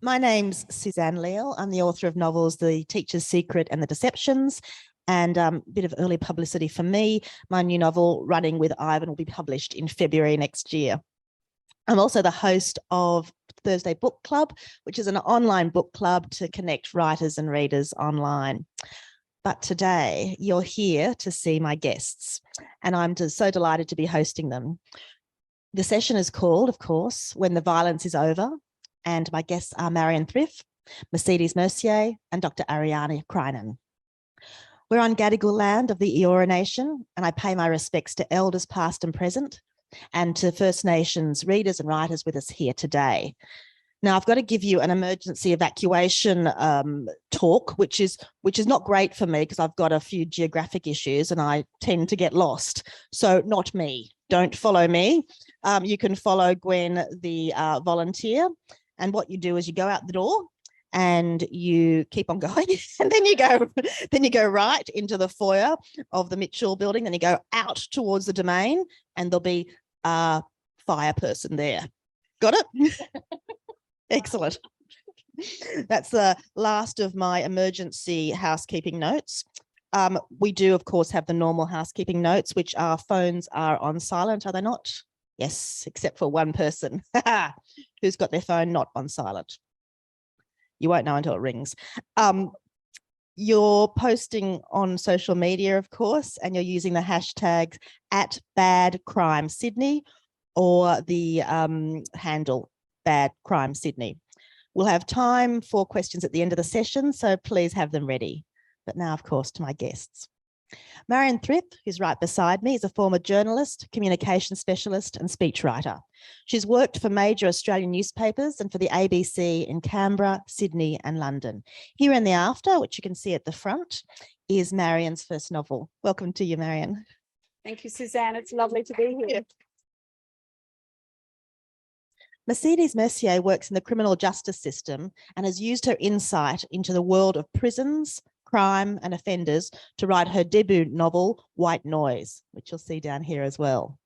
My name's Suzanne Leal. I'm the author of novels The Teacher's Secret and The Deceptions, and a bit of early publicity for me. My new novel, Running with Ivan, will be published in February next year. I'm also the host of Thursday Book Club, which is an online book club to connect writers and readers online. But today you're here to see my guests, and I'm so delighted to be hosting them. The session is called, of course, When the Violence is Over, and my guests are Marion Frith, Mercier, and Dr Ariana Krynen. We're on Gadigal land of the Eora Nation, and I pay my respects to elders past and present, and to First Nations readers and writers with us here today. Now, I've got to give you an emergency evacuation talk, which is not great for me because I've got a few geographic issues and I tend to get lost. So not me. Don't follow me. You can follow Gwen, the volunteer. And what you do is you go out the door and you keep on going, and then you go right into the foyer of the Mitchell building. Then you go out towards the domain, and there'll be a fire person there. Got it? Excellent. That's the last of my emergency housekeeping notes. We do, of course, have the normal housekeeping notes, which are phones are on silent, are they not? Yes, except for one person who's got their phone not on silent. You won't know until it rings. You're posting on social media, of course, and you're using the hashtag @BadCrimeSydney or the handle @BadCrimeSydney. We'll have time for questions at the end of the session, so please have them ready. But now, of course, to my guests. Marion Frith, who's right beside me, is a former journalist, communication specialist and speechwriter. She's worked for major Australian newspapers and for the ABC in Canberra, Sydney and London. Here in the After, which you can see at the front, is Marion's first novel. Welcome to you, Marion. Thank you, Suzanne. It's lovely to be here. Mercier works in the criminal justice system and has used her insight into the world of prisons, crime and offenders to write her debut novel, White Noise, which you'll see down here as well.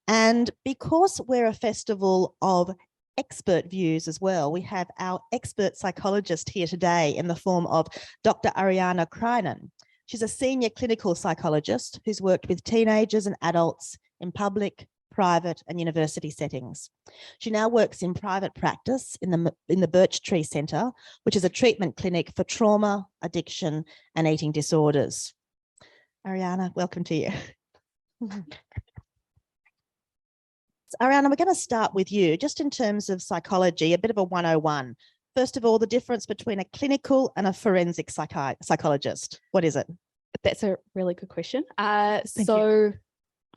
And because we're a festival of expert views as well, we have our expert psychologist here today in the form of Dr Ariana Krynen. She's a senior clinical psychologist who's worked with teenagers and adults in public, private and university settings. She now works in private practice in the Birch Tree Centre, which is a treatment clinic for trauma, addiction and eating disorders. Ariana, welcome to you. So, Ariana, we're going to start with you, just in terms of psychology, a bit of a 101. First of all, the difference between a clinical and a forensic psychologist. What is it? That's a really good question. Thank you.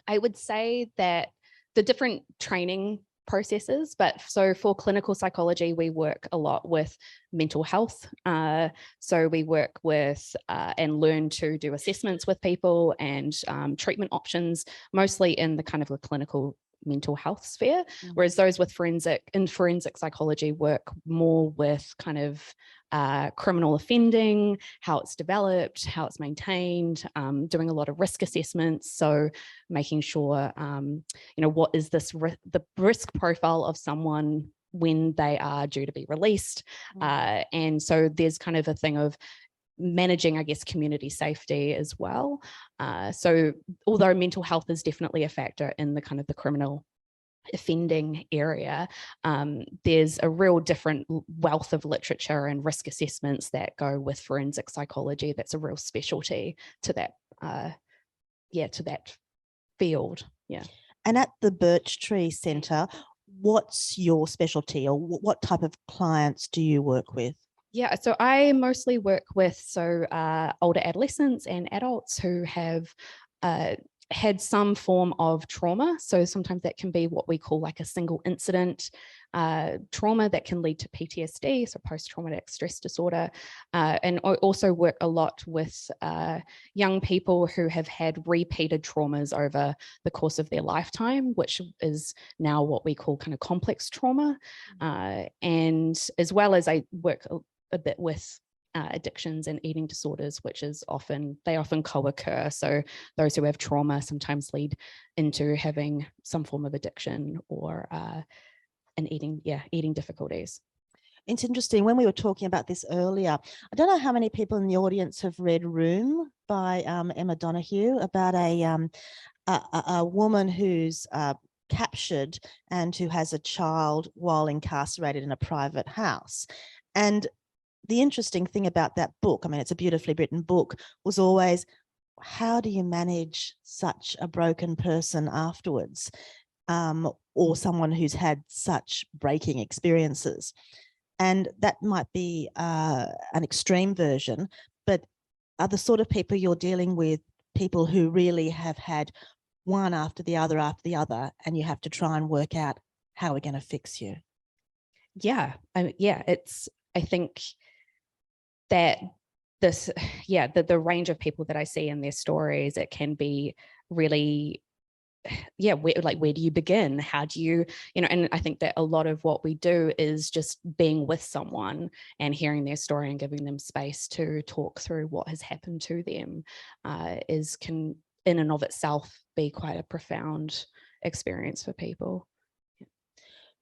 I would say that the different training processes, but so for clinical psychology, we work a lot with mental health. So we work with and learn to do assessments with people and treatment options, mostly in the kind of a clinical mental health sphere, whereas those with forensic psychology work more with kind of criminal offending, how it's developed, how it's maintained, doing a lot of risk assessments. So making sure, what is the risk profile of someone when they are due to be released. And so there's kind of a thing of managing, I guess, community safety as well. So although mental health is definitely a factor in the kind of the criminal offending area, there's a real different wealth of literature and risk assessments that go with forensic psychology. That's a real specialty to that, to that field. Yeah. And at the Birch Tree Centre, what's your specialty, or what type of clients do you work with? Yeah, so I mostly work with older adolescents and adults who have had some form of trauma. So sometimes that can be what we call like a single incident trauma that can lead to PTSD, so post-traumatic stress disorder. And I also work a lot with young people who have had repeated traumas over the course of their lifetime, which is now what we call kind of complex trauma. And as well as I work a bit with addictions and eating disorders, which is often co-occur. So those who have trauma sometimes lead into having some form of addiction or eating difficulties. It's interesting, when we were talking about this earlier, I don't know how many people in the audience have read Room by Emma Donoghue, about a woman who's captured and who has a child while incarcerated in a private house. And the interesting thing about that book, I mean, it's a beautifully written book, was always, how do you manage such a broken person afterwards, or someone who's had such breaking experiences? And that might be an extreme version, but are the sort of people you're dealing with people who really have had one after the other, and you have to try and work out how we're going to fix you? Yeah, I think that the range of people that I see in their stories, it can be really, where do you begin? How do you, and I think that a lot of what we do is just being with someone and hearing their story and giving them space to talk through what has happened to them can in and of itself be quite a profound experience for people.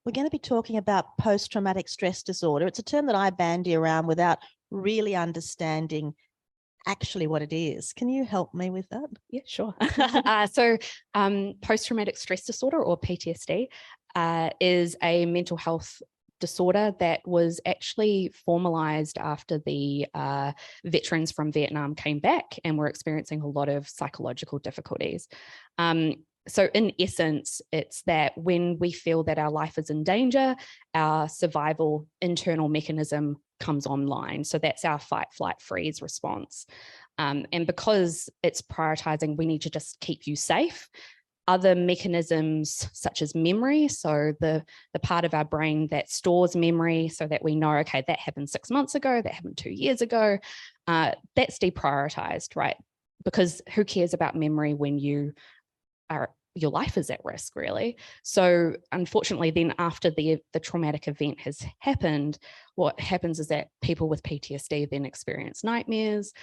We're going to be talking about post-traumatic stress disorder. It's a term that I bandy around without really understanding actually what it is. Can you help me with that? Yeah, sure. So post-traumatic stress disorder, or PTSD, is a mental health disorder that was actually formalized after the veterans from Vietnam came back and were experiencing a lot of psychological difficulties. So in essence, it's that when we feel that our life is in danger, our survival internal mechanism comes online. So that's our fight, flight, freeze response. And because it's prioritizing, we need to just keep you safe. Other mechanisms such as memory, so the part of our brain that stores memory so that we know, okay, that happened 6 months ago, that happened 2 years ago, that's deprioritized, right? Because who cares about memory when your life is at risk, really? So unfortunately, then after the traumatic event has happened, what happens is that people with PTSD then experience nightmares,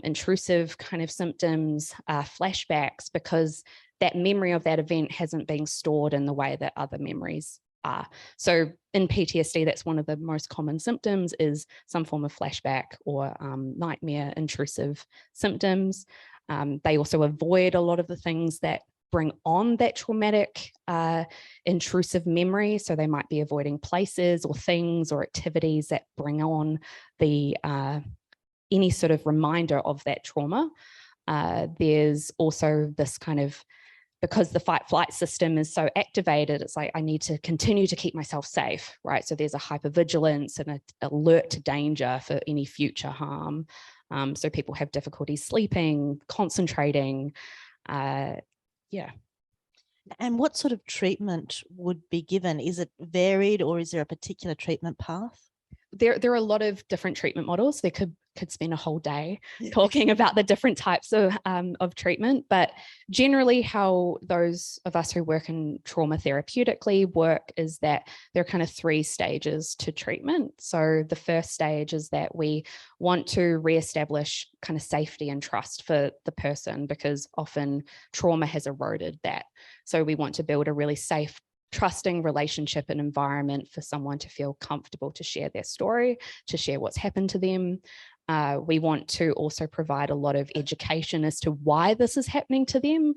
intrusive kind of symptoms, flashbacks, because that memory of that event hasn't been stored in the way that other memories are. So in PTSD, that's one of the most common symptoms, is some form of flashback or nightmare intrusive symptoms. They also avoid a lot of the things that bring on that traumatic intrusive memory. So they might be avoiding places or things or activities that bring on the any sort of reminder of that trauma. There's also this kind of, because the fight flight system is so activated, it's like, I need to continue to keep myself safe, right? So there's a hypervigilance and an alert to danger for any future harm. So people have difficulty sleeping, concentrating. Yeah. And what sort of treatment would be given? Is it varied, or is there a particular treatment path? There are a lot of different treatment models. They could spend a whole day talking about the different types of treatment, but generally how those of us who work in trauma therapeutically work is that there are kind of 3 stages to treatment. So the first stage is that we want to reestablish kind of safety and trust for the person, because often trauma has eroded that. So we want to build a really safe, trusting relationship and environment for someone to feel comfortable to share their story, to share what's happened to them. We want to also provide a lot of education as to why this is happening to them,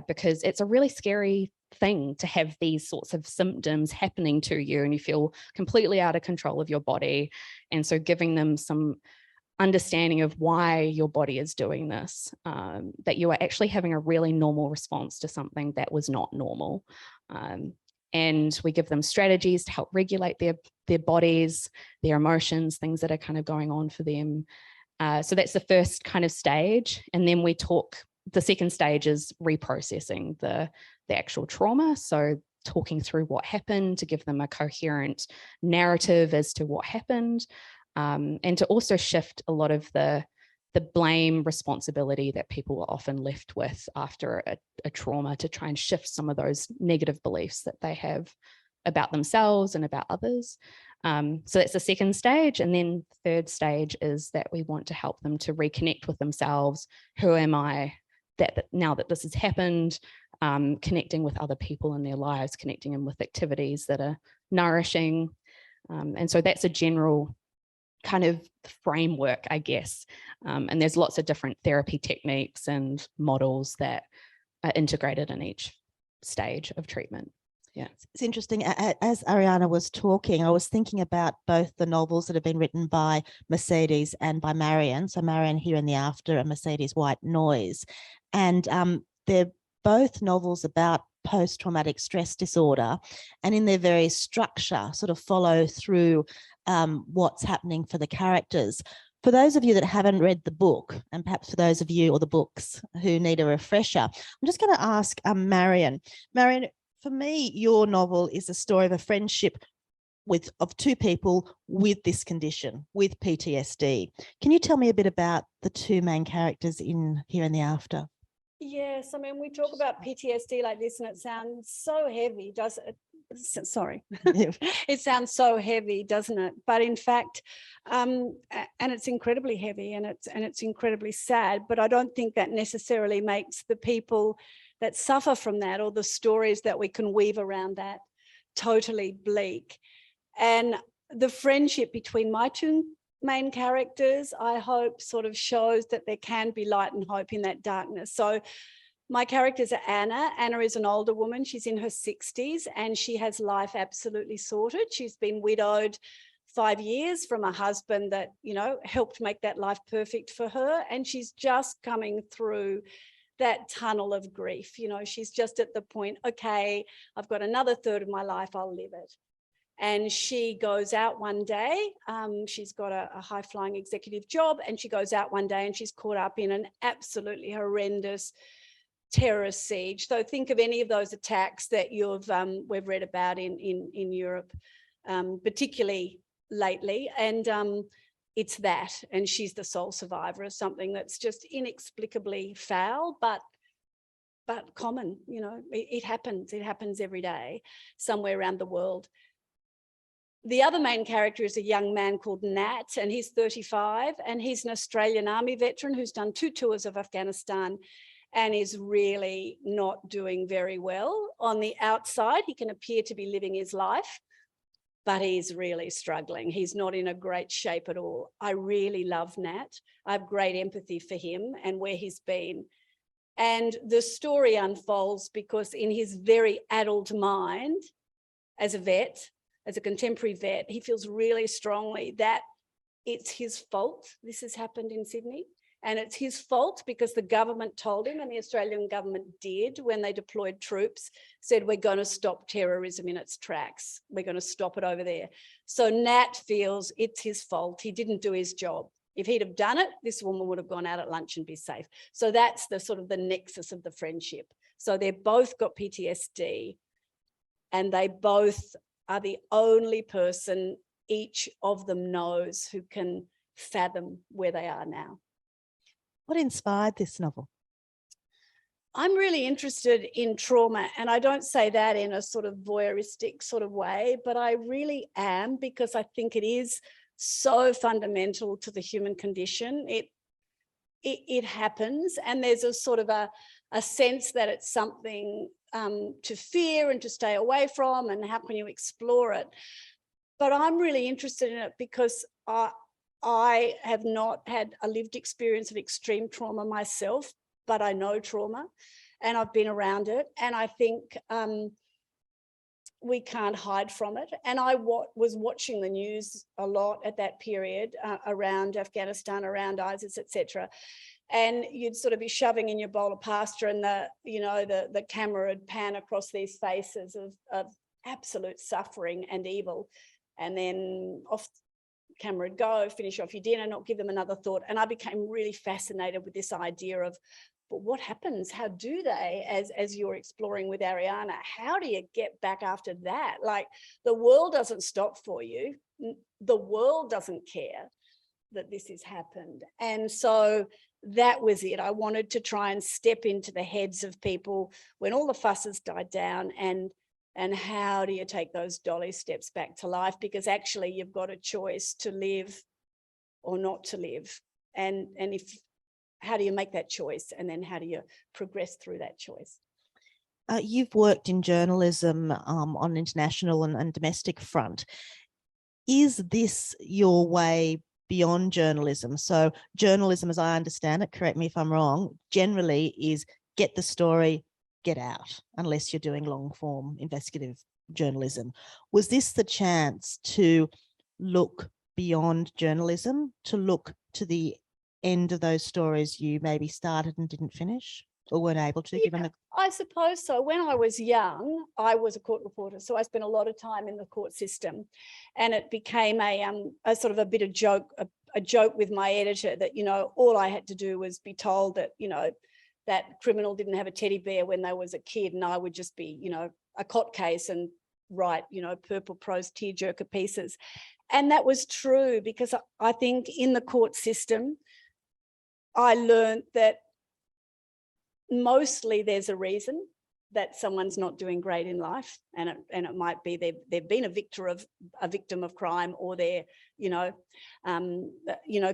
because it's a really scary thing to have these sorts of symptoms happening to you and you feel completely out of control of your body. And so giving them some understanding of why your body is doing this, that you are actually having a really normal response to something that was not normal. And we give them strategies to help regulate their bodies, their emotions, things that are kind of going on for them. So that's the first kind of stage. And then the second stage is reprocessing the actual trauma. So talking through what happened, to give them a coherent narrative as to what happened, and to also shift a lot of the blame responsibility that people are often left with after a trauma, to try and shift some of those negative beliefs that they have about themselves and about others. So that's the second stage. And then the third stage is that we want to help them to reconnect with themselves. Who am I that now that this has happened? Connecting with other people in their lives, connecting them with activities that are nourishing. And so that's a general kind of framework, I guess. And there's lots of different therapy techniques and models that are integrated in each stage of treatment. Yeah, it's interesting. As Ariana was talking, I was thinking about both the novels that have been written by Mercedes and by Marion. So Marion Here and the After and Mercedes White Noise. And they're both novels about post-traumatic stress disorder, and in their very structure sort of follow through what's happening for the characters. For those of you that haven't read the book, and perhaps for those of you or the books who need a refresher, I'm just going to ask Marion. Marion, for me, your novel is a story of a friendship of two people with this condition, with PTSD. Can you tell me a bit about the two main characters in Here and the After? Yes, I mean, we talk about PTSD like this and it sounds so heavy, doesn't it? Sorry, it sounds so heavy, doesn't it? But in fact, and it's incredibly heavy and it's incredibly sad, but I don't think that necessarily makes the people that suffer from that or the stories that we can weave around that totally bleak. And the friendship between my two main characters, I hope, sort of shows that there can be light and hope in that darkness. So my characters are Anna. Anna is an older woman. She's in her 60s and she has life absolutely sorted. She's been widowed 5 years from a husband that, you know, helped make that life perfect for her. And she's just coming through that tunnel of grief. You know, she's just at the point, okay, I've got another third of my life, I'll live it. And she goes out one day, she's got a high-flying executive job, and she goes out one day and she's caught up in an absolutely horrendous terrorist siege. So think of any of those attacks that we've read about in Europe, particularly lately. And it's that, and she's the sole survivor of something that's just inexplicably foul, but common. You know, it happens every day somewhere around the world. The other main character is a young man called Nat, and he's 35, and he's an Australian Army veteran who's done 2 tours of Afghanistan and is really not doing very well. On the outside, he can appear to be living his life, but he's really struggling. He's not in a great shape at all. I really love Nat. I have great empathy for him and where he's been. And the story unfolds because in his very addled mind, as a vet, as a contemporary vet, he feels really strongly that it's his fault this has happened in Sydney. And it's his fault because the government told him, and the Australian government did when they deployed troops, said, we're going to stop terrorism in its tracks. We're going to stop it over there. So Nat feels it's his fault. He didn't do his job. If he'd have done it, this woman would have gone out at lunch and be safe. So that's the sort of the nexus of the friendship. So they've both got PTSD, and they both are the only person each of them knows who can fathom where they are now. What inspired this novel? I'm really interested in trauma, and I don't say that in a sort of voyeuristic sort of way, but I really am, because I think it is so fundamental to the human condition. It happens, and there's a sort of a sense that it's something to fear and to stay away from, and how can you explore it? But I'm really interested in it because I have not had a lived experience of extreme trauma myself, but I know trauma and I've been around it. And I think we can't hide from it. And I was watching the news a lot at that period around Afghanistan, around ISIS, etc. And you'd sort of be shoving in your bowl of pasta, and the camera would pan across these faces of absolute suffering and evil. And then off camera would go, finish off your dinner, not give them another thought. And I became really fascinated with this idea of, but what happens? How do they, as you're exploring with Ariana, how do you get back after that? Like, the world doesn't stop for you. The world doesn't care that this has happened. And so that was it. I wanted to try and step into the heads of people when all the fusses died down, and how do you take those dolly steps back to life? Because actually you've got a choice to live or not to live. And how do you make that choice? And then how do you progress through that choice? You've worked in journalism on international and domestic front. is this your way beyond journalism? So journalism, as I understand it, correct me if I'm wrong, generally is get the story, get out, unless you're doing long form investigative journalism. Was this the chance to look beyond journalism, to look to the end of those stories you maybe started and didn't finish or weren't able to? Yeah, I suppose so. When I was young, I was a court reporter, so I spent a lot of time in the court system, and it became a sort of a bit of joke, a joke with my editor that, you know, all I had to do was be told that, you know, that criminal didn't have a teddy bear when they was a kid, and I would just be, you know, a cot case and write, you know, purple prose tearjerker pieces. And that was true, because I think in the court system, I learned that mostly there's a reason that someone's not doing great in life, and it might be they've been a victim of crime, or they're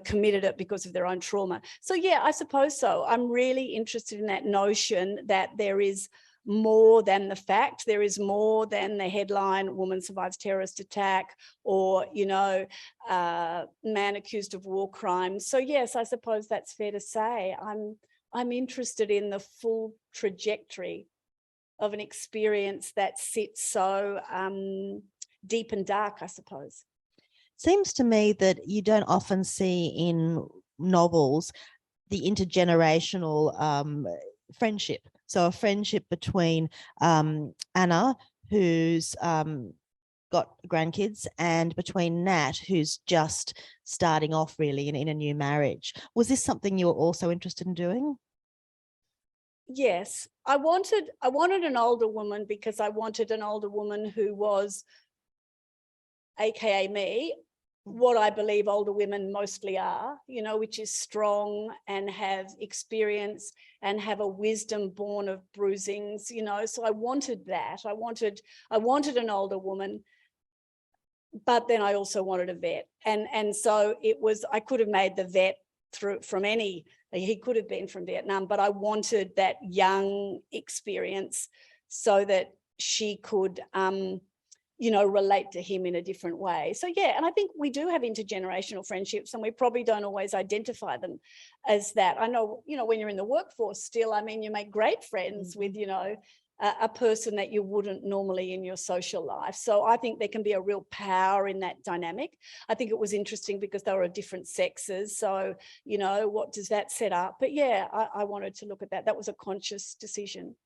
committed it because of their own trauma. So yeah, I suppose so. I'm really interested in that notion that there is more than the fact. There is more than the headline, woman survives terrorist attack, or, you know, man accused of war crimes. So yes, I suppose that's fair to say. I'm interested in the full trajectory of an experience that sits so deep and dark, I suppose. Seems to me that you don't often see in novels the intergenerational friendship. So a friendship between Anna, who's got grandkids, and between Nat, who's just starting off really in a new marriage. Was this something you were also interested in doing? Yes, I wanted an older woman, because I wanted an older woman who was, AKA me, what I believe older women mostly are, you know, which is strong and have experience and have a wisdom born of bruisings, you know. So I wanted that. I wanted an older woman, but then I also wanted a vet. And so it was, I could have made the vet he could have been from Vietnam, but I wanted that young experience so that she could, relate to him in a different way. So yeah, and I think we do have intergenerational friendships, and we probably don't always identify them as that. I know, you know, when you're in the workforce still, I mean, you make great friends with, you know, a person that you wouldn't normally in your social life. So I think there can be a real power in that dynamic. I think it was interesting because they were of different sexes. So, you know, what does that set up? But yeah, I wanted to look at that. That was a conscious decision.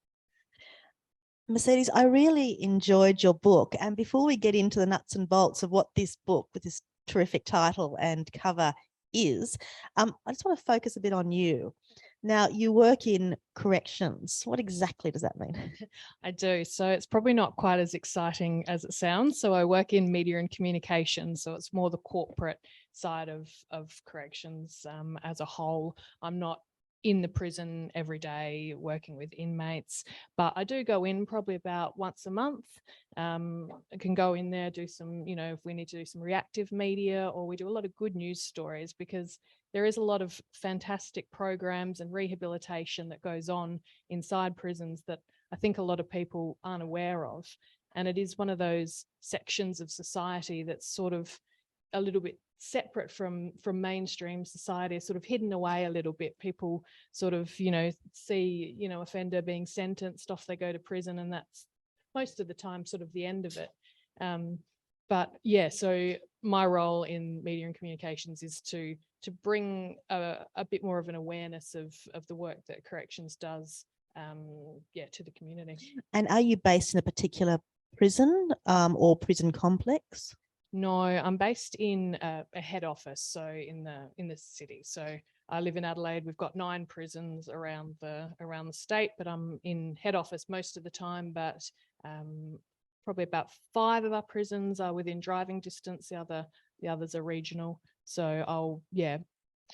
Mercedes, I really enjoyed your book. And before we get into the nuts and bolts of what this book with this terrific title and cover is, I just want to focus a bit on you. Now, you work in corrections. What exactly does that mean? I do. So it's probably not quite as exciting as it sounds. So I work in media and communication. So it's more the corporate side of corrections as a whole. I'm not in the prison every day working with inmates, but I do go in probably about once a month. I can go in there, do some, you know, if we need to do some reactive media, or we do a lot of good news stories, because there is a lot of fantastic programs and rehabilitation that goes on inside prisons that I think a lot of people aren't aware of. And it is one of those sections of society that's sort of a little bit separate from mainstream society, sort of hidden away a little bit. People sort of, you know, see, you know, offender being sentenced, off they go to prison, and that's most of the time sort of the end of it. But yeah, so my role in media and communications is to bring a bit more of an awareness of the work that corrections does, to the community. And are you based in a particular prison or prison complex? No, I'm based in a head office, so in the city. So I live in Adelaide. We've got 9 prisons around the state, but I'm in head office most of the time. But probably about 5 of our prisons are within driving distance. The others are regional. So I'll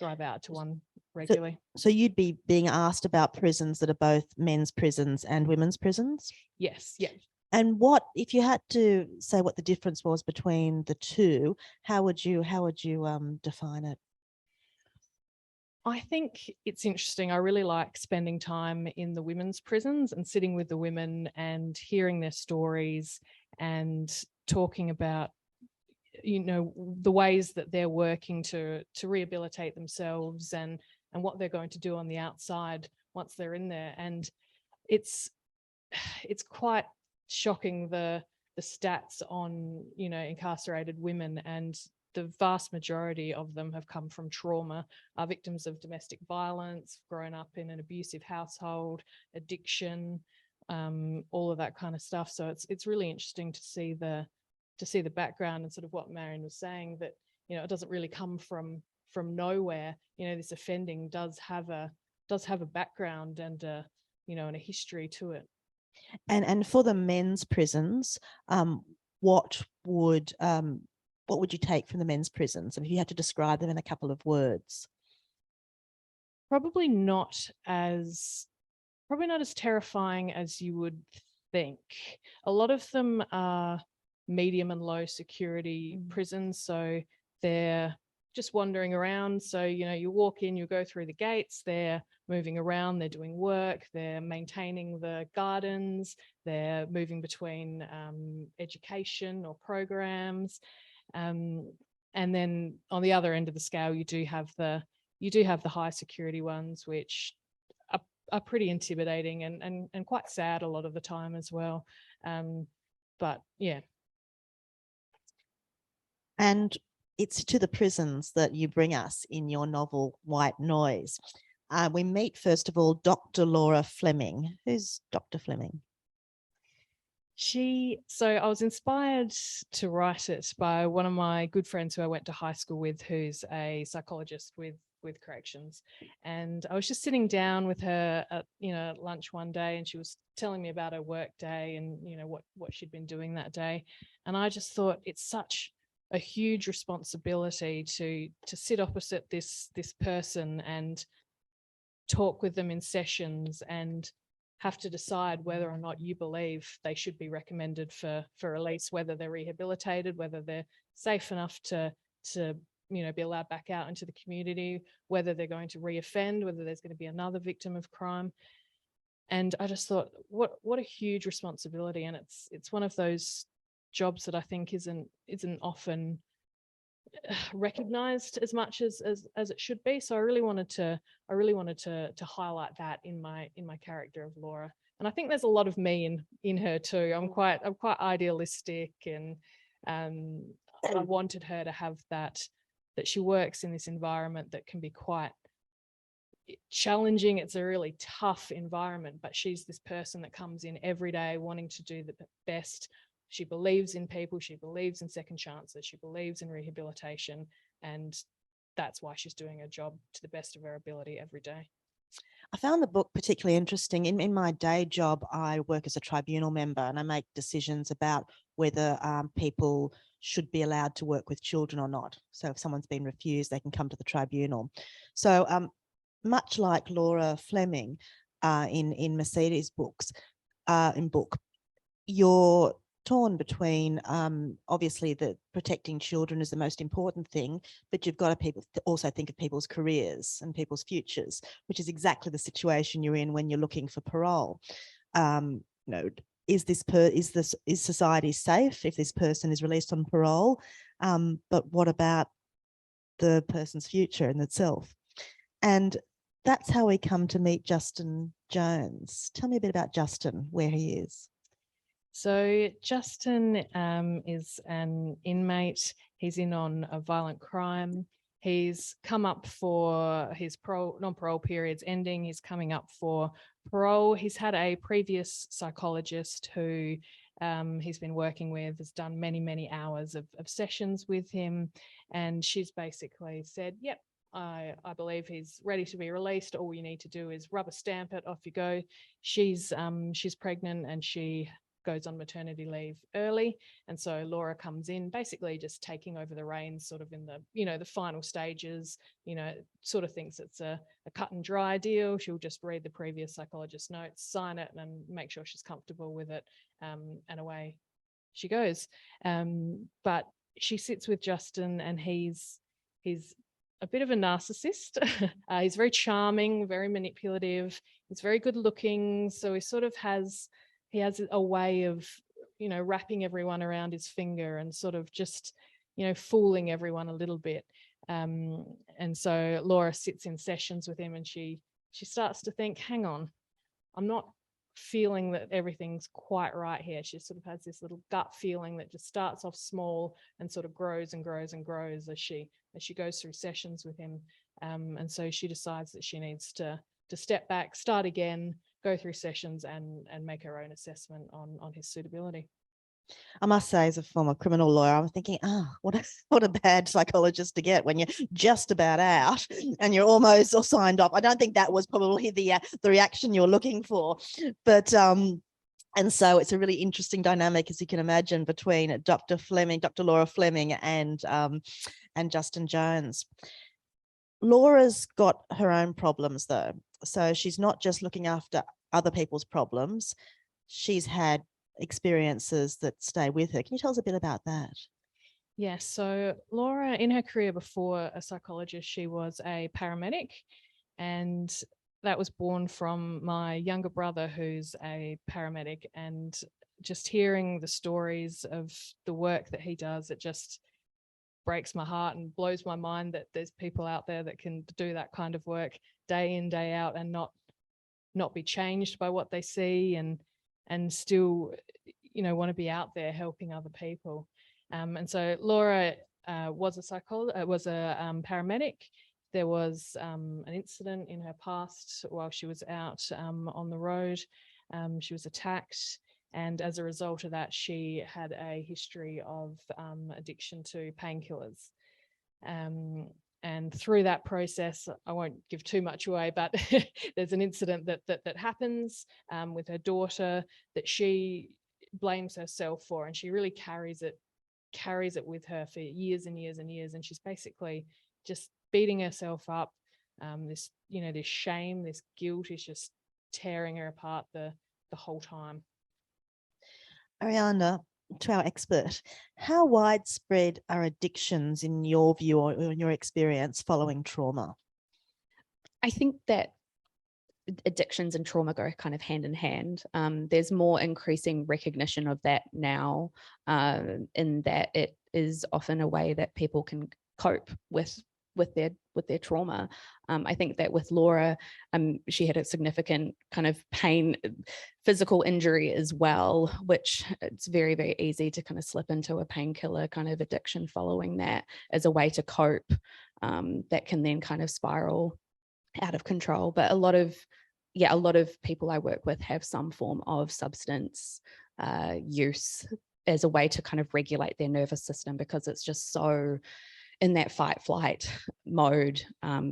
drive out to one regularly. So you'd be being asked about prisons that are both men's prisons and women's prisons? Yes. Yeah. And what, if you had to say what the difference was between the two, how would you define it? I think it's interesting. I really like spending time in the women's prisons and sitting with the women and hearing their stories and talking about you know, the ways that they're working to rehabilitate themselves and what they're going to do on the outside once they're in there. And it's quite shocking, the stats on, you know, incarcerated women, and the vast majority of them have come from trauma, are victims of domestic violence, grown up in an abusive household, addiction, all of that kind of stuff. So it's really interesting to see the background, and sort of what Marion was saying, that, you know, it doesn't really come from nowhere. You know, this offending does have a background and you know, and a history to it. And for the men's prisons, what would you take from the men's prisons? And if you had to describe them in a couple of words. Probably not as terrifying as you would think. A lot of them are medium and low security prisons, so they're just wandering around. So, you know, you walk in, you go through the gates, they're moving around, they're doing work, they're maintaining the gardens, they're moving between education or programs. And then on the other end of the scale, you do have the high security ones, which are pretty intimidating and quite sad a lot of the time as well. But yeah. And it's to the prisons that you bring us in your novel, White Noise. We meet, first of all, Dr. Laura Fleming. Who's Dr. Fleming? So I was inspired to write it by one of my good friends who I went to high school with, who's a psychologist with corrections. And I was just sitting down with her at, you know, lunch one day, and she was telling me about her work day and, you know, what she'd been doing that day. And I just thought, it's such a huge responsibility to sit opposite this person and talk with them in sessions and have to decide whether or not you believe they should be recommended for release, whether they're rehabilitated, whether they're safe enough to you know, be allowed back out into the community, whether they're going to reoffend, whether there's going to be another victim of crime. And I just thought, what a huge responsibility. And it's one of those jobs that I think isn't often recognized as much as it should be. So I really wanted to highlight that in my character of Laura. And I think there's a lot of me in her too. I'm quite idealistic, and I wanted her to have that she works in this environment that can be quite challenging. It's a really tough environment, but she's this person that comes in every day wanting to do the best. She believes in people, she believes in second chances, she believes in rehabilitation, and that's why she's doing her job to the best of her ability every day. I found the book particularly interesting. In my day job, I work as a tribunal member, and I make decisions about whether people should be allowed to work with children or not. So if someone's been refused, they can come to the tribunal. So much like Laura Fleming in Mercier's books, you're torn between obviously the protecting children is the most important thing, but you've got to also think of people's careers and people's futures, which is exactly the situation you're in when you're looking for parole. You know, is society safe if this person is released on parole? But what about the person's future in itself? And that's how we come to meet Justin Jones. Tell me a bit about Justin, where he is. So Justin is an inmate. He's in on a violent crime. He's come up for his non-parole period's ending. He's coming up for parole. He's had a previous psychologist who he's been working with, has done many, many hours of sessions with him. And she's basically said, yep, I believe he's ready to be released. All you need to do is rubber stamp it, off you go. She's pregnant, and she goes on maternity leave early, and so Laura comes in basically just taking over the reins sort of in the, you know, the final stages. You know, sort of thinks it's a cut and dry deal. She'll just read the previous psychologist notes, sign it, and make sure she's comfortable with it, and away she goes. But she sits with Justin, and he's a bit of a narcissist. He's very charming, very manipulative. He's very good looking, so he sort of has a way of, you know, wrapping everyone around his finger and sort of just, fooling everyone a little bit. And so Laura sits in sessions with him, and she starts to think, hang on, I'm not feeling that everything's quite right here. She sort of has this little gut feeling that just starts off small and sort of grows and grows and grows as she goes through sessions with him. And so she decides that she needs to step back, start again, go through sessions and make her own assessment on his suitability. I must say, as a former criminal lawyer, I'm thinking, what a bad psychologist to get when you're just about out and you're almost all signed off. I don't think that was probably the reaction you're looking for, but and so it's a really interesting dynamic, as you can imagine, between Dr. Laura Fleming, and Justin Jones. Laura's got her own problems, though, so she's not just looking after other people's problems. She's had experiences that stay with her. Can you tell us a bit about that? Yes, so Laura, in her career before a psychologist, she was a paramedic, and that was born from my younger brother, who's a paramedic, and just hearing the stories of the work that he does, it just breaks my heart and blows my mind that there's people out there that can do that kind of work day in, day out, and not be changed by what they see, and still, want to be out there helping other people. And so Laura was a paramedic. There was an incident in her past while she was out on the road. She was attacked, and as a result of that, she had a history of addiction to painkillers. And through that process, I won't give too much away, but there's an incident that happens with her daughter that she blames herself for, and she really carries it with her for years and years and years, and she's basically just beating herself up. This shame, this guilt is just tearing her apart the whole time. Ariana, to our expert, how widespread are addictions in your view or in your experience following trauma? I think that addictions and trauma go kind of hand in hand. There's more increasing recognition of that now, in that it is often a way that people can cope with their trauma. I think that with Laura, she had a significant kind of pain, physical injury as well, which it's very, very easy to kind of slip into a painkiller kind of addiction following that as a way to cope, that can then kind of spiral out of control. But a lot of people I work with have some form of substance use as a way to kind of regulate their nervous system, because it's just so in that fight flight mode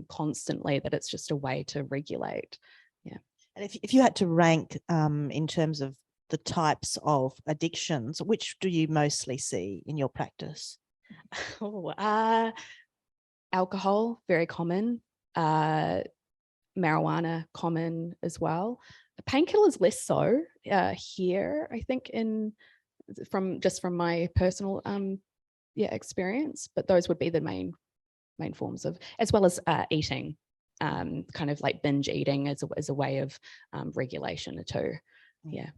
constantly that it's just a way to regulate. Yeah. And if you had to rank in terms of the types of addictions, which do you mostly see in your practice? Alcohol, very common. Marijuana, common as well. Painkillers, less so here, I think, from my personal experience, but those would be the main forms of, as well as eating, kind of like binge eating as a way of regulation too. Yeah.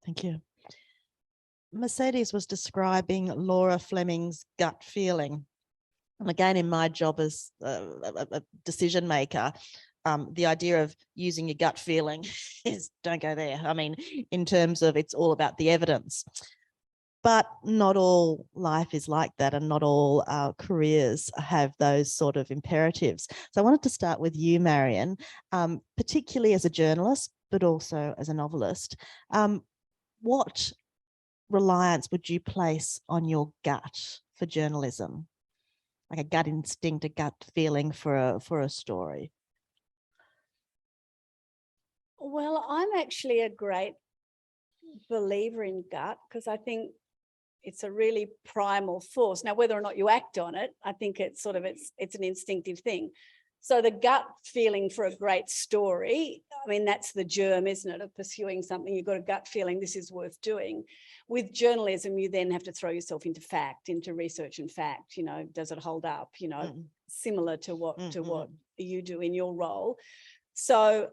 Thank you. Mercedes was describing Laura Fleming's gut feeling. And again, in my job as a decision maker, the idea of using your gut feeling is don't go there. I mean, in terms of it's all about the evidence. But not all life is like that, and not all careers have those sort of imperatives. So I wanted to start with you, Marion, particularly as a journalist, but also as a novelist. What reliance would you place on your gut for journalism? Like a gut instinct, a gut feeling for a story? Well, I'm actually a great believer in gut, because I think it's a really primal force. Now, whether or not you act on it, I think it's an instinctive thing. So the gut feeling for a great story, I mean, that's the germ, isn't it, of pursuing something. You've got a gut feeling this is worth doing. With journalism, you then have to throw yourself into research and fact. Does it hold up? Similar to what you do in your role. So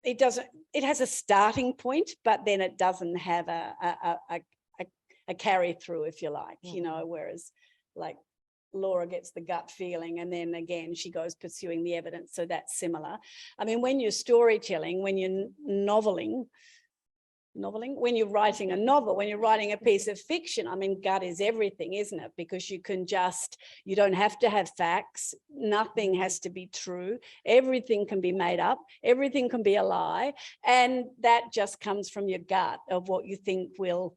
it has a starting point, but then it doesn't have a carry through, if you like, whereas like Laura gets the gut feeling, and then again she goes pursuing the evidence. So that's similar. I mean, when you're storytelling, when you're noveling, when you're writing a novel, when you're writing a piece of fiction, I mean, gut is everything, isn't it? Because you don't have to have facts. Nothing has to be true. Everything can be made up. Everything can be a lie. And that just comes from your gut of what you think will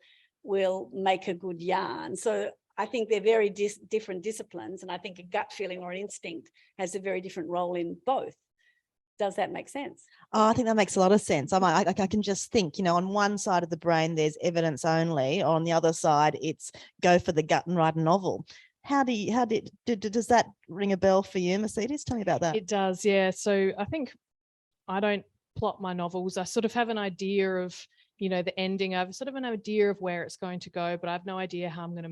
make a good yarn. So I think they're very different disciplines. And I think a gut feeling or an instinct has a very different role in both. Does that make sense? Oh, I think that makes a lot of sense. I can just think, you know, on one side of the brain, there's evidence only. On the other side, it's go for the gut and write a novel. Does that ring a bell for you, Mercedes? Tell me about that. It does, yeah. So I think I don't plot my novels. I sort of have an idea of, you know, the ending. I have sort of an idea of where it's going to go, but I have no idea how I'm going to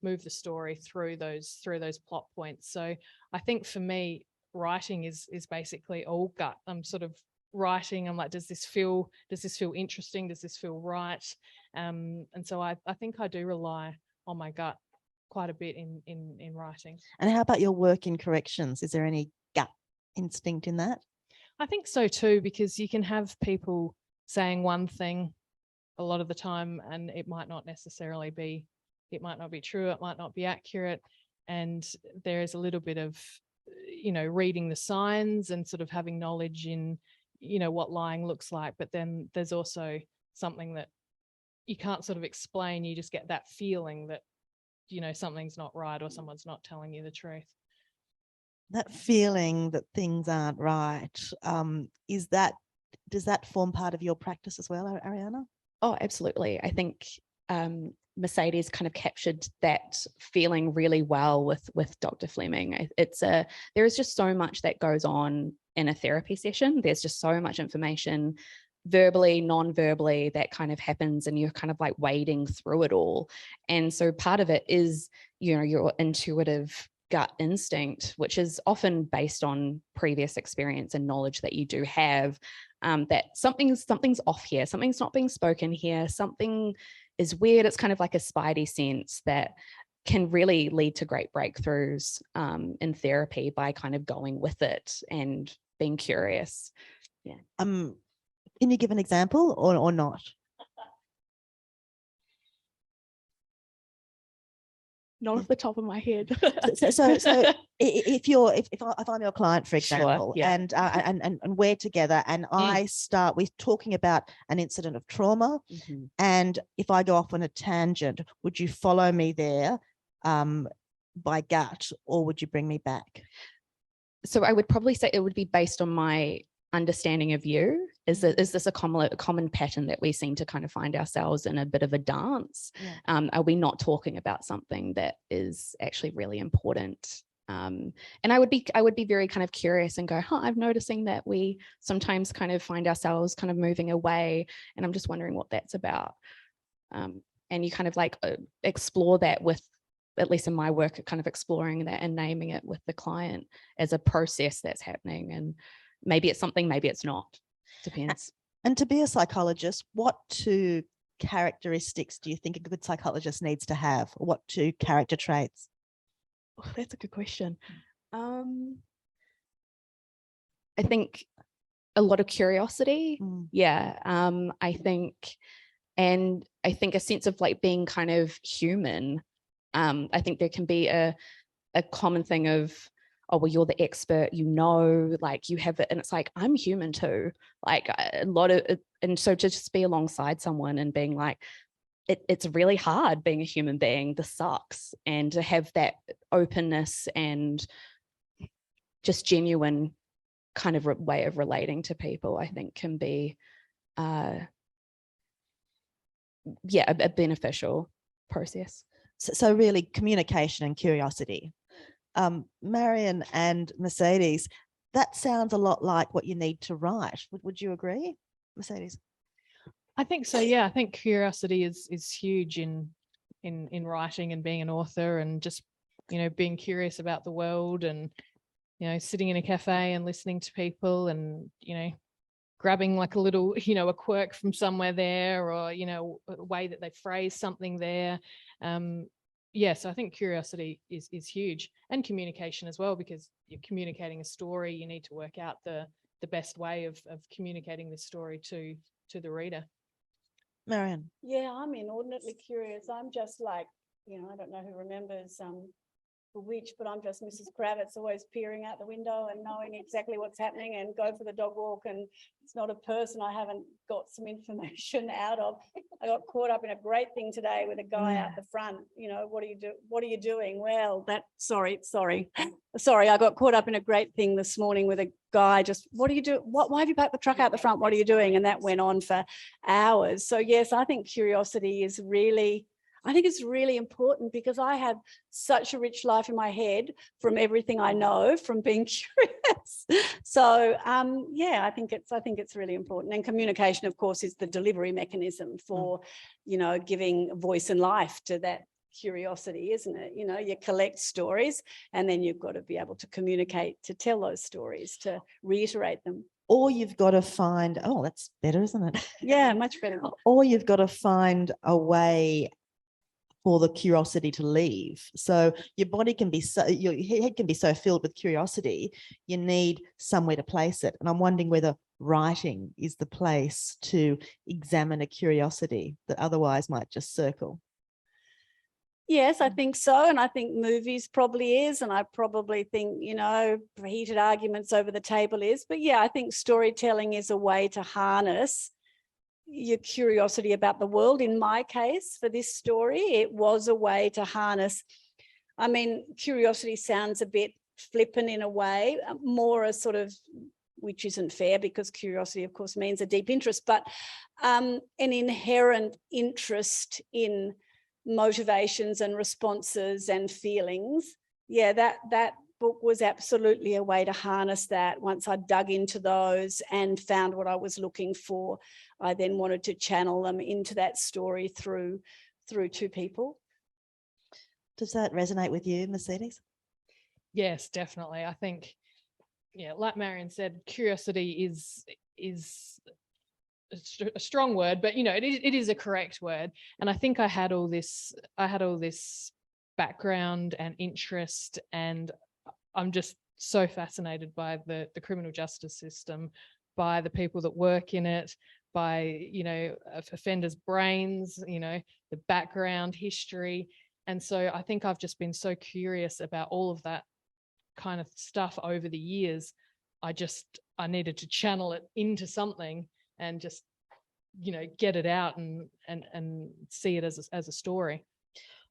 move the story through those plot points. So I think for me, writing is basically all gut. I'm sort of writing, I'm like, does this feel interesting? Does this feel right? And so I think I do rely on my gut quite a bit in writing. And how about your work in corrections? Is there any gut instinct in that? I think so too, because you can have people saying one thing a lot of the time and it might not necessarily be, it might not be true, it might not be accurate. And there is a little bit of, you know, reading the signs and sort of having knowledge in, you know, what lying looks like. But then there's also something that you can't sort of explain. You just get that feeling that, you know, something's not right or someone's not telling you the truth. That feeling that things aren't right, does that form part of your practice as well, Ariana? Oh, absolutely. I think Mercedes kind of captured that feeling really well with Dr. Fleming. There is just so much that goes on in a therapy session. There's just so much information, verbally, non-verbally, that kind of happens, and you're kind of like wading through it all. And so part of it is, you know, your intuitive gut instinct, which is often based on previous experience and knowledge that you do have, that something's off here, something's not being spoken here, something is weird. It's kind of like a spidey sense that can really lead to great breakthroughs in therapy by kind of going with it and being curious. Yeah. Can you give an example or not? Not off the top of my head. So if I'm your client, for example, Sure, yeah. and we're together and I start with talking about an incident of trauma, and if I go off on a tangent, would you follow me there by gut, or would you bring me back? So I would probably say it would be based on my understanding of you. Is this a common pattern that we seem to kind of find ourselves in a bit of a dance? Yeah. Are we not talking about something that is actually really important? And I would be very kind of curious and go, I'm noticing that we sometimes kind of find ourselves kind of moving away, and I'm just wondering what that's about. And you kind of like explore that with, at least in my work, kind of exploring that and naming it with the client as a process that's happening. And maybe it's something, maybe it's not. Depends. And to be a psychologist, what two characteristics do you think a good psychologist needs to have? Or what two character traits? Oh, that's a good question. I think a lot of curiosity. Yeah. I think a sense of like being kind of human. I think there can be a common thing of, oh, well, you're the expert, you know, like you have it. And it's like, I'm human too. Like a lot of, and so to just be alongside someone and being like, it's really hard being a human being. This sucks. And to have that openness and just genuine kind of way of relating to people, I think can be, a beneficial process. So really communication and curiosity. Marion and Mercedes, that sounds a lot like what you need to write. Would you agree, Mercedes? I think so. Yeah, I think curiosity is huge in writing and being an author, and just, you know, being curious about the world, and, you know, sitting in a cafe and listening to people, and, you know, grabbing like a little, you know, a quirk from somewhere there, or, you know, a way that they phrase something there. yes, I think curiosity is huge, and communication as well, because you're communicating a story. You need to work out the best way of communicating this story to the reader. Marion. Yeah, I'm inordinately curious. I'm just like, I don't know who remembers Bewitched, but I'm just Mrs. Kravitz, always peering out the window and knowing exactly what's happening, and go for the dog walk, and it's not a person I haven't got some information out of. I got caught up in a great thing today with a guy out the front. What are you doing? Well, sorry. I got caught up in a great thing this morning with a guy. Just, what do you do? Why have you parked the truck out the front? What are you doing? And that went on for hours. So yes, I think curiosity is really, it's really important, because I have such a rich life in my head from everything I know from being curious. So I think it's really important. And communication, of course, is the delivery mechanism for, giving voice and life to that curiosity, isn't it? You collect stories, and then you've got to be able to communicate, to tell those stories, to reiterate them. Or you've got to find, oh, that's better, isn't it? Yeah, much better. Or you've got to find a way for the curiosity to leave. So your body can be your head can be so filled with curiosity, you need somewhere to place it. And I'm wondering whether writing is the place to examine a curiosity that otherwise might just circle. Yes, I think so. And I think movies probably is. And I probably think, heated arguments over the table is. But yeah, I think storytelling is a way to harness your curiosity about the world. In my case, for this story, it was a way to harness. I mean, curiosity sounds a bit flippant in a way, more a sort of, which isn't fair, because curiosity, of course, means a deep interest, but an inherent interest in motivations and responses and feelings. Yeah, that book was absolutely a way to harness that. Once I dug into those and found what I was looking for, I then wanted to channel them into that story through two people. Does that resonate with you, Mercedes? Yes, definitely. I think, like Marion said, curiosity is a strong word, but it is a correct word. And I think I had all this background and interest, and I'm just so fascinated by the criminal justice system, by the people that work in it, by offenders' brains, the background history. And so I think I've just been so curious about all of that kind of stuff over the years. I needed to channel it into something and just get it out and see it as a story.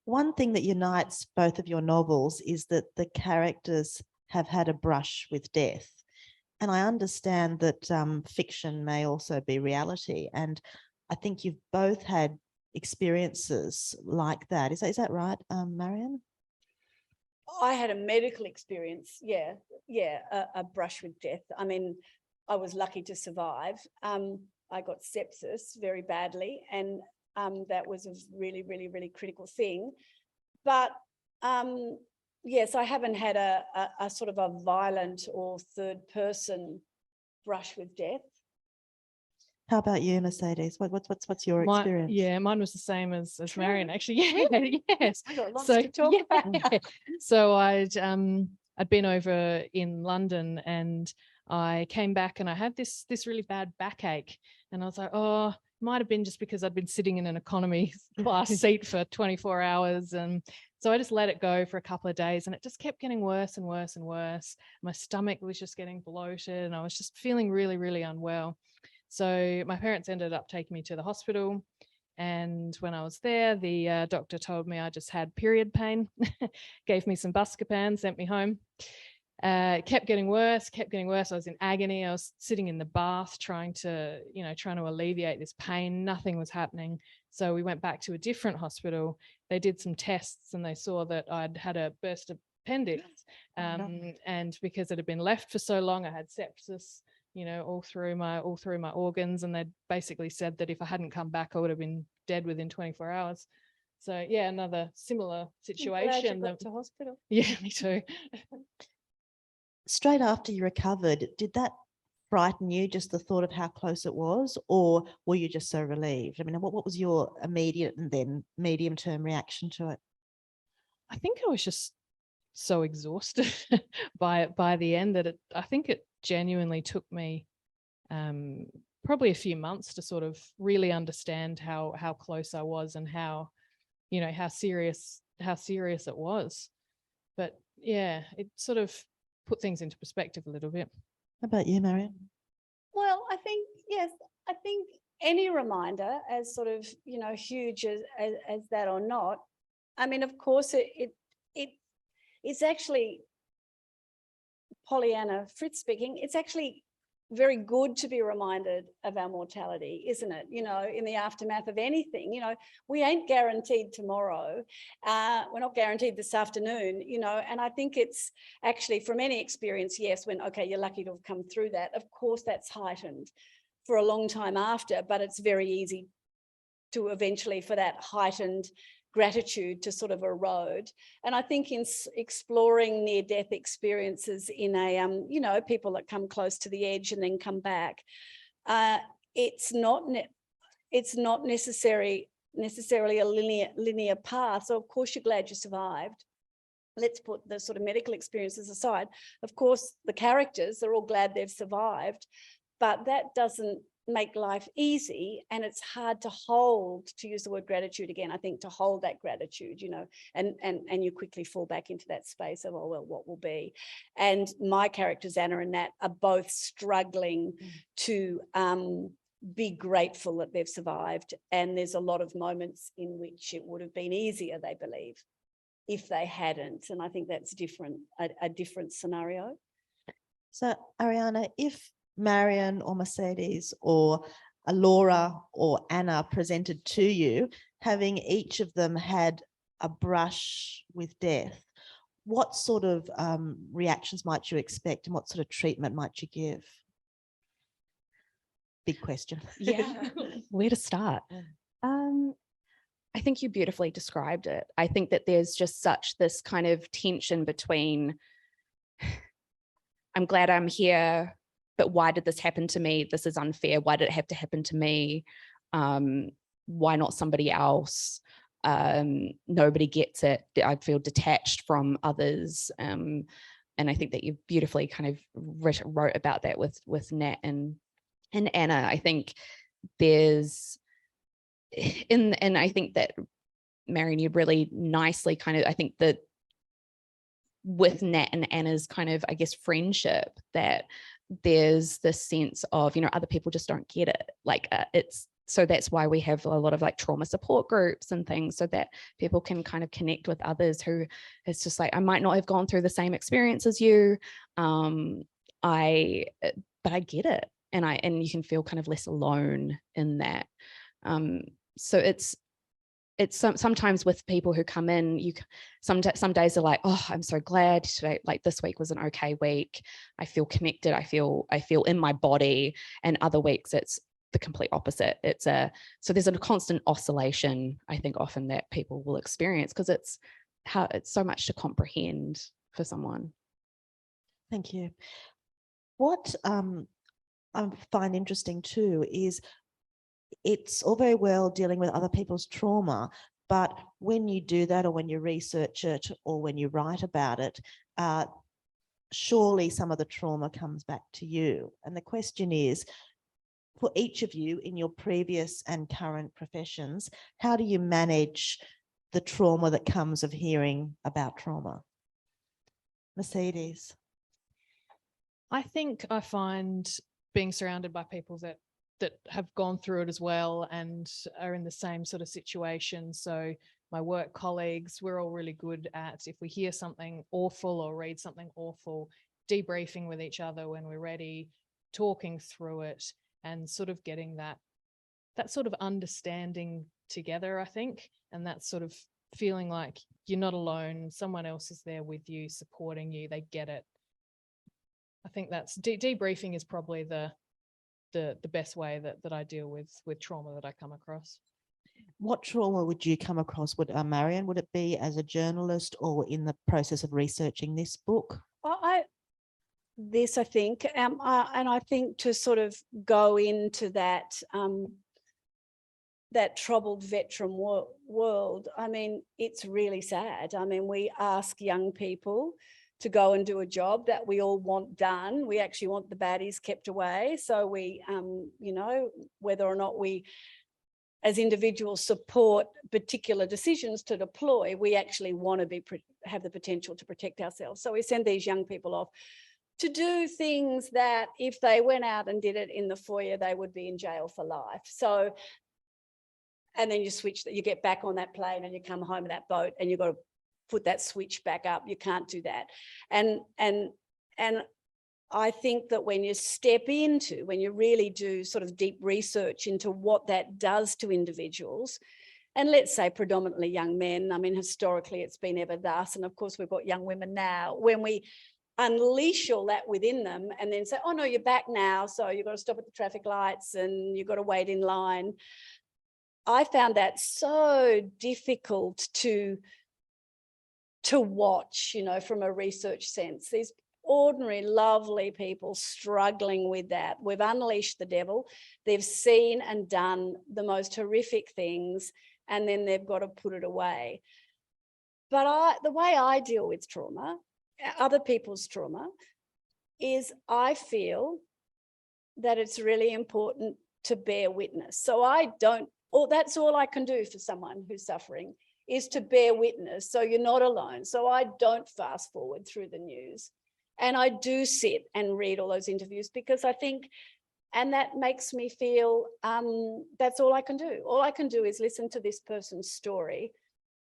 One thing that unites both of your novels is that the characters have had a brush with death. And I understand that fiction may also be reality. And I think you've both had experiences like that. Is that right, Marion? I had a medical experience, a brush with death. I mean, I was lucky to survive. I got sepsis very badly, and that was a really, really, really critical thing. But yes, I haven't had a sort of a violent or third person brush with death. How about you, Mercedes? What's your experience? Mine was the same as Marion, actually. Yes. I got lots to talk about. So I'd been over in London, and I came back and I had this really bad backache, and I was like, oh, might have been just because I'd been sitting in an economy class seat for 24 hours. And so I just let it go for a couple of days, and it just kept getting worse and worse and worse. My stomach was just getting bloated, and I was just feeling really, really unwell. So my parents ended up taking me to the hospital. And when I was there, the doctor told me I just had period pain, gave me some Buscopan, sent me home. Kept getting worse. I was in agony. I was sitting in the bath trying to alleviate this pain. Nothing was happening. So we went back to a different hospital. They did some tests, and they saw that I'd had a burst appendix. And because it had been left for so long, I had sepsis, all through my organs. And they basically said that if I hadn't come back, I would have been dead within 24 hours. So yeah, another similar situation. I'm glad you got to hospital. Yeah, me too. Straight after you recovered, did that frighten you, just the thought of how close it was, or were you just so relieved? I mean, what was your immediate and then medium-term reaction to it? I think I was just so exhausted by the end that I think it genuinely took me probably a few months to sort of really understand how close I was and how, you know, how serious it was. But yeah, it sort of put things into perspective a little bit. How about you, Marion? Well, I think, yes, I think any reminder, as sort of, you know, huge as that or not, I mean, of course, it's actually, Pollyanna Frith speaking, it's actually very good to be reminded of our mortality, isn't it? You know, in the aftermath of anything, you know, we ain't guaranteed tomorrow. We're not guaranteed this afternoon, you know, and I think it's actually from any experience, yes, when, okay, you're lucky to have come through that. Of course, that's heightened for a long time after, but it's very easy to eventually for that heightened gratitude to sort of erode. And I think in exploring near-death experiences in a, you know, people that come close to the edge and then come back, it's not necessarily a linear path. So of course you're glad you survived. Let's put the sort of medical experiences aside. Of course, the characters, they're all glad they've survived, but that doesn't make life easy, and it's hard to hold, to use the word gratitude again, I think, to hold that gratitude, you know, and you quickly fall back into that space of, oh, well, what will be? And my characters, Anna and Nat, are both struggling to be grateful that they've survived. And there's a lot of moments in which it would have been easier, they believe, if they hadn't. And I think that's different, a different scenario. So, Ariana, if Marion or Mercedes or Laura or Anna presented to you, having each of them had a brush with death, what sort of reactions might you expect, and what sort of treatment might you give? Big question. Yeah, where to start? I think you beautifully described it. I think that there's just such this kind of tension between, I'm glad I'm here, but why did this happen to me? This is unfair. Why did it have to happen to me? Why not somebody else? Nobody gets it. I feel detached from others. And I think that you beautifully kind of wrote about that with Nat and Anna. I think there's, and I think that Marion, you really nicely kind of, I think that with Nat and Anna's kind of, I guess, friendship, that there's this sense of, you know, other people just don't get it. Like it's, so that's why we have a lot of like trauma support groups and things, so that people can kind of connect with others who, it's just like, I might not have gone through the same experience as you, but I get it. And you can feel kind of less alone in that. So it's sometimes with people who come in, some days are like, oh, I'm so glad today, like this week was an okay week. I feel connected. I feel in my body. And other weeks it's the complete opposite. So there's a constant oscillation, I think, often that people will experience, because it's so much to comprehend for someone. Thank you. What I find interesting too is, it's all very well dealing with other people's trauma, but when you do that, or when you research it, or when you write about it, surely some of the trauma comes back to you. And the question is, for each of you in your previous and current professions, how do you manage the trauma that comes of hearing about trauma? Mercedes. I think I find being surrounded by people that have gone through it as well and are in the same sort of situation. So my work colleagues, we're all really good at, if we hear something awful or read something awful, debriefing with each other when we're ready, talking through it, and sort of getting that sort of understanding together, I think. And that sort of feeling like you're not alone, someone else is there with you, supporting you, they get it. I think that's debriefing is probably the best way that I deal with trauma that I come across. What trauma would you come across? Marion, would it be as a journalist or in the process of researching this book? I think, and I think to sort of go into that, that troubled veteran world, I mean, it's really sad. I mean, we ask young people to go and do a job that we all want done. We actually want the baddies kept away. So we, you know, whether or not we as individuals support particular decisions to deploy, we actually want to have the potential to protect ourselves. So we send these young people off to do things that if they went out and did it in the foyer, they would be in jail for life. So, and then you switch, you get back on that plane and you come home in that boat and you've got to put that switch back up. You can't do that. And I think that when you step into, when you really do sort of deep research into what that does to individuals, and let's say predominantly young men, I mean, historically it's been ever thus, and of course we've got young women now, when we unleash all that within them and then say, oh no, you're back now, so you've got to stop at the traffic lights and you've got to wait in line. I found that so difficult to watch, you know, from a research sense. These ordinary, lovely people struggling with that. We've unleashed the devil. They've seen and done the most horrific things, and then they've got to put it away. But the way I deal with trauma, other people's trauma, is I feel that it's really important to bear witness. So that's all I can do for someone who's suffering, is to bear witness. So you're not alone. So I don't fast forward through the news. And I do sit and read all those interviews, because I think, and that makes me feel that's all I can do. All I can do is listen to this person's story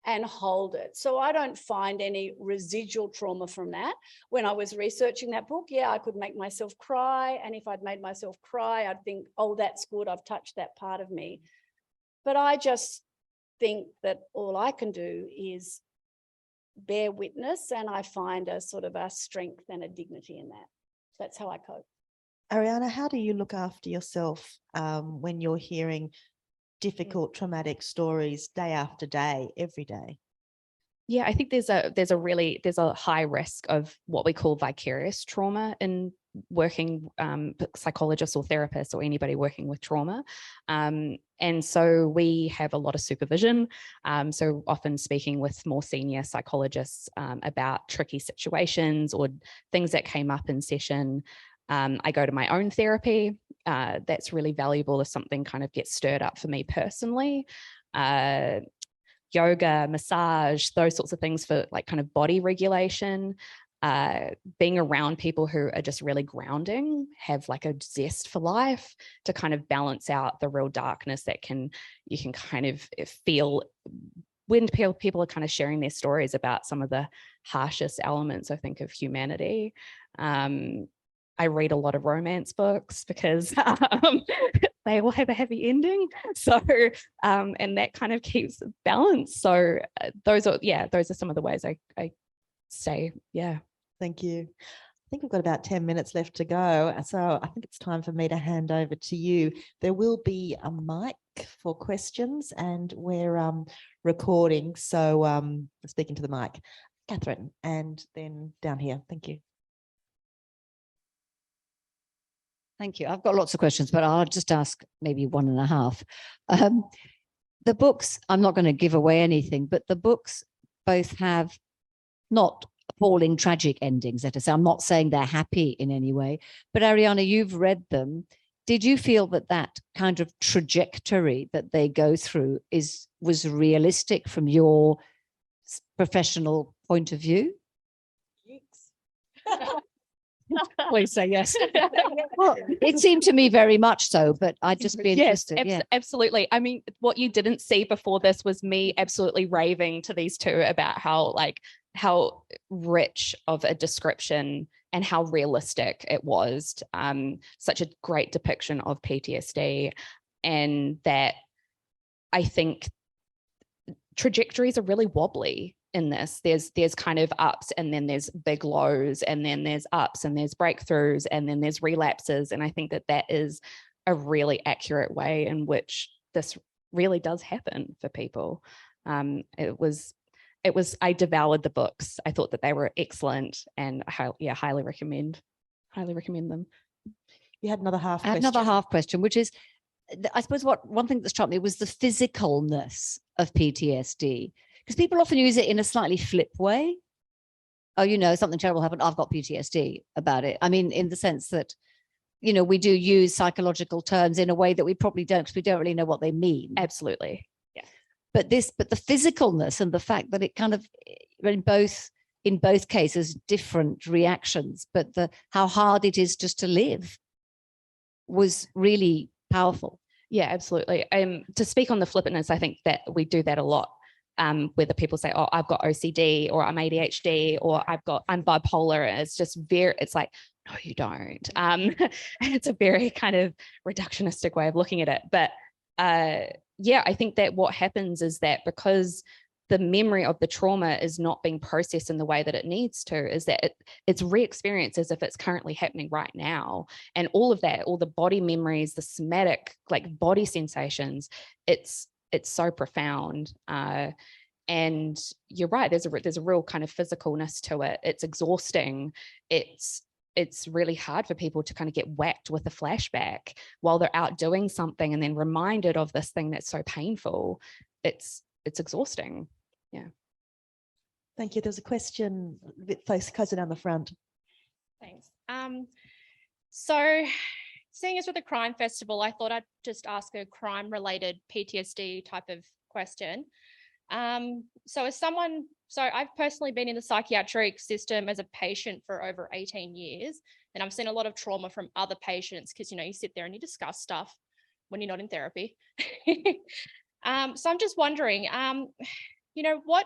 and hold it. So I don't find any residual trauma from that. When I was researching that book, yeah, I could make myself cry. And if I'd made myself cry, I'd think, oh, that's good, I've touched that part of me. But I just think that all I can do is bear witness, and I find a sort of a strength and a dignity in that. That's how I cope. Ariana, how do you look after yourself when you're hearing difficult, traumatic stories day after day, every day? Yeah, I think there's a high risk of what we call vicarious trauma in working psychologists or therapists or anybody working with trauma. And so we have a lot of supervision. So often speaking with more senior psychologists about tricky situations or things that came up in session. I go to my own therapy. That's really valuable if something kind of gets stirred up for me personally. Yoga, massage, those sorts of things for like kind of body regulation. Being around people who are just really grounding, have like a zest for life to kind of balance out the real darkness that you can kind of feel when people are kind of sharing their stories about some of the harshest elements, I think, of humanity. I read a lot of romance books because they all have a happy ending. So, and that kind of keeps balance. So those are some of the ways I say, yeah. Thank you. I think we've got about 10 minutes left to go. So I think it's time for me to hand over to you. There will be a mic for questions and we're recording. So speaking to the mic, Catherine, and then down here. Thank you. Thank you. I've got lots of questions, but I'll just ask maybe 1.5. The books, I'm not going to give away anything, but the books both have not appalling tragic endings, let us say. I'm not saying they're happy in any way, but Ariana, you've read them. Did you feel that kind of trajectory that they go through was realistic from your professional point of view? Please say yes. Well, it seemed to me very much so, but I'd just be interested. Yes, absolutely. I mean, what you didn't see before this was me absolutely raving to these two about how rich of a description and how realistic it was. Such a great depiction of PTSD, and that I think trajectories are really wobbly in this. There's kind of ups, and then there's big lows, and then there's ups, and there's breakthroughs, and then there's relapses. And I think that is a really accurate way in which this really does happen for people. I devoured the books. I thought that they were excellent, and highly recommend them. You had another half question. Another half question, which is, I suppose one thing that struck me was the physicalness of PTSD, because people often use it in a slightly flip way. Oh, you know, something terrible happened, I've got PTSD about it. I mean, in the sense that, you know, we do use psychological terms in a way that we probably don't, because we don't really know what they mean. Absolutely. Yeah. But the physicalness and the fact that it kind of, in both cases, different reactions, but how hard it is just to live was really powerful. Yeah, absolutely. To speak on the flippantness, I think that we do that a lot. Whether people say, oh, I've got OCD or I'm ADHD or I'm bipolar. It's just it's like, no, you don't. It's a very kind of reductionistic way of looking at it. But yeah, I think that what happens is that because the memory of the trauma is not being processed in the way that it needs to, is that it's re-experienced as if it's currently happening right now. And all of that, all the body memories, the somatic, like body sensations, it's so profound. And you're right, there's a real kind of physicalness to it. It's exhausting. It's really hard for people to kind of get whacked with a flashback while they're out doing something and then reminded of this thing that's so painful. It's exhausting. Yeah. Thank you. There's a question a bit closer down the front. Thanks. So seeing as with the crime festival, I thought I'd just ask a crime-related PTSD type of question. So I've personally been in the psychiatric system as a patient for over 18 years, and I've seen a lot of trauma from other patients because, you know, you sit there and you discuss stuff when you're not in therapy. So I'm just wondering, you know, why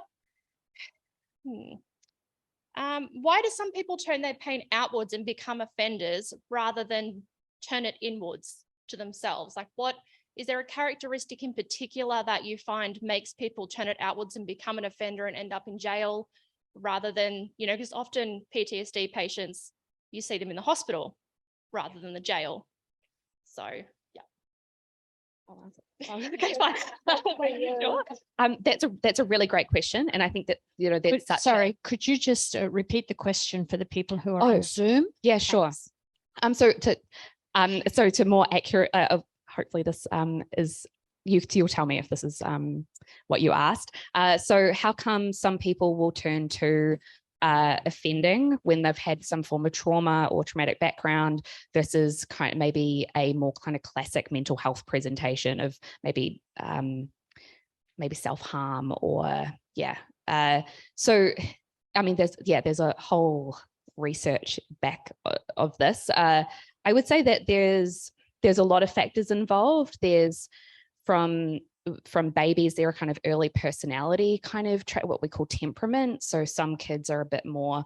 do some people turn their pain outwards and become offenders rather than turn it inwards to themselves? Like, is there a characteristic in particular that you find makes people turn it outwards and become an offender and end up in jail rather than, you know, because often PTSD patients, you see them in the hospital rather than the jail. So, yeah. I'll answer. Okay, fine. Sure. That's a really great question, and I think that, you know, that's such. Sorry, could you just repeat the question for the people who are on Zoom? Yeah, sure. Thanks. So to more accurate, hopefully this is you'll tell me if this is what you asked. So how come some people will turn to offending when they've had some form of trauma or traumatic background versus kind of maybe a more kind of classic mental health presentation of maybe self-harm or so I mean there's a whole research back of this. I would say that there's a lot of factors involved. There's from babies, there are kind of early personality kind of what we call temperament. So some kids are a bit more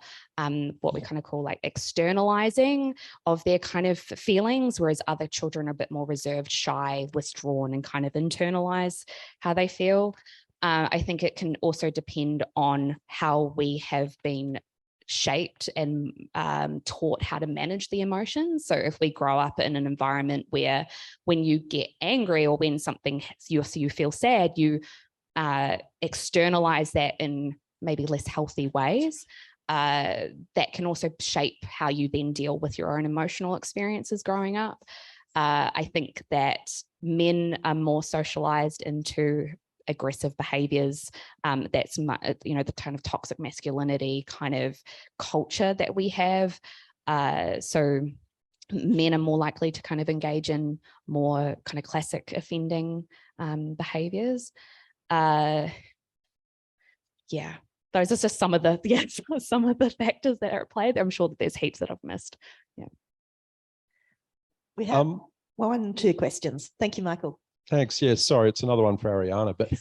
what we kind of call like externalizing of their kind of feelings, whereas other children are a bit more reserved, shy, withdrawn, and kind of internalize how they feel. I think it can also depend on how we have been shaped and taught how to manage the emotions. So if we grow up in an environment where when you get angry or when something you feel sad, you externalize that in maybe less healthy ways, that can also shape how you then deal with your own emotional experiences growing up. I think that men are more socialized into aggressive behaviors. That's, you know, the kind of toxic masculinity kind of culture that we have. So men are more likely to kind of engage in more kind of classic offending behaviors. Those are just some of the factors that are at play. I'm sure that there's heaps that I've missed. Yeah. We have 2 questions. Thank you, Michael. Thanks. Yeah, sorry, it's another one for Ariana, but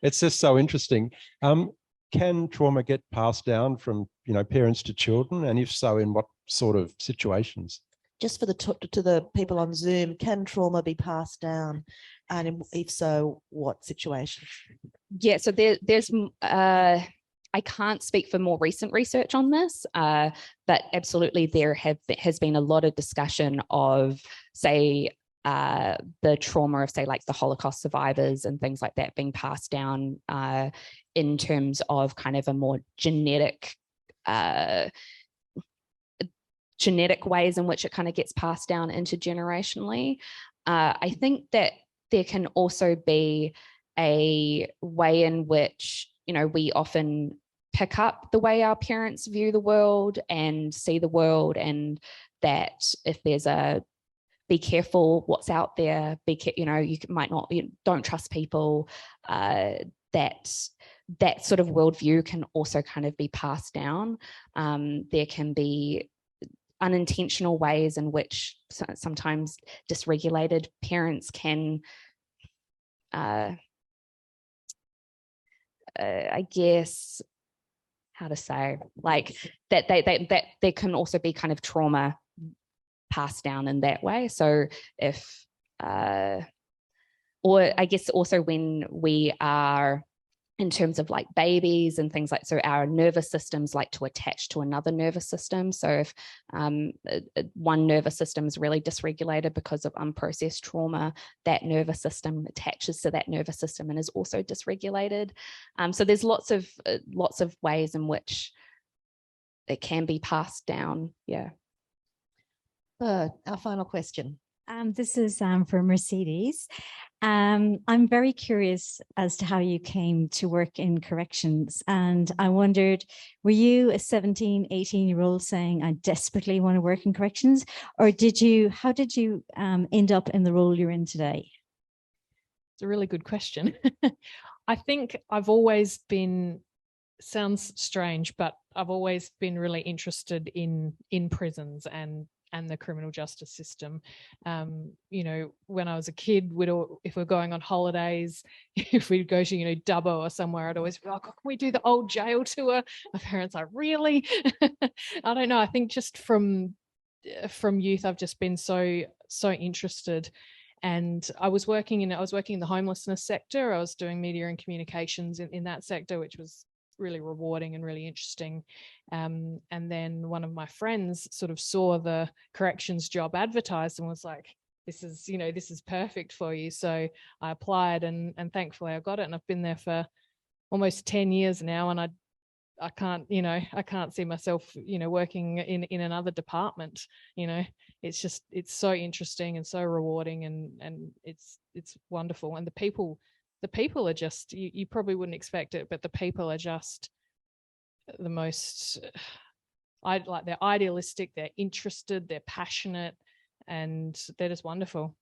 it's just so interesting. Can trauma get passed down from, you know, parents to children, and if so, in what sort of situations? Just for to the people on Zoom, can trauma be passed down, and if so, what situations? Yeah, so there's I can't speak for more recent research on this, but absolutely there has been a lot of discussion of, say, the trauma of, say, like the Holocaust survivors and things like that being passed down in terms of kind of a more genetic ways in which it kind of gets passed down intergenerationally. I think that there can also be a way in which, we often pick up the way our parents view the world and see the world, and that if there's be careful what's out there, you might not, don't trust people, that sort of worldview can also kind of be passed down. There can be unintentional ways in which sometimes dysregulated parents can, I guess, how to say, like that there can also be kind of trauma passed down in that way. So if, or I guess also when we are, in terms of like babies and things like, so our nervous systems like to attach to another nervous system. So if one nervous system is really dysregulated because of unprocessed trauma, that nervous system attaches to that nervous system and is also dysregulated. So there's lots of ways in which it can be passed down. Yeah. Our final question. This is for Mercedes. I'm very curious as to how you came to work in corrections. And I wondered, were you a 17, 18-year-old saying, I desperately want to work in corrections? Or how did you end up in the role you're in today? It's a really good question. I think I've always been, sounds strange, but I've always been really interested in prisons and the criminal justice system. When I was a kid, if we're going on holidays, if we'd go to, Dubbo or somewhere, I'd always be like, oh, can we do the old jail tour? My parents are really, I don't know. I think just from youth, I've just been so interested. And I was working in the homelessness sector. I was doing media and communications in that sector, which was really rewarding and really interesting. And then one of my friends sort of saw the corrections job advertised and was like, this is perfect for you. So I applied and thankfully I got it. And I've been there for almost 10 years now. And I can't see myself, working in another department. It's so interesting and so rewarding, and it's wonderful. And the people are just, you probably wouldn't expect it, but the people are just the most, they're idealistic, they're interested, they're passionate, and they're just wonderful.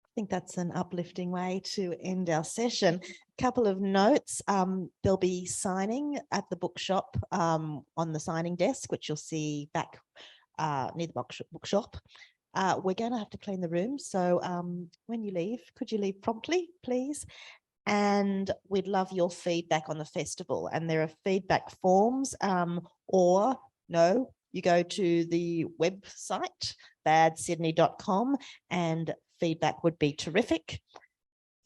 I think that's an uplifting way to end our session. A couple of notes. There'll be signing at the bookshop on the signing desk, which you'll see back near the bookshop. We're going to have to clean the room. So when you leave, could you leave promptly, please? And we'd love your feedback on the festival. And there are feedback forms, or no, you go to the website, badsydney.com, and feedback would be terrific.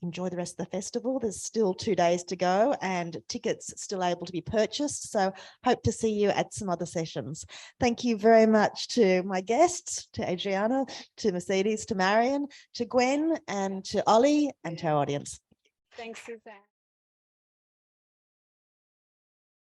Enjoy the rest of the festival. There's still 2 days to go and tickets still able to be purchased. So hope to see you at some other sessions. Thank you very much to my guests, to Adriana, to Mercedes, to Marion, to Gwen, and to Ollie, and to our audience. Thanks, Suzanne.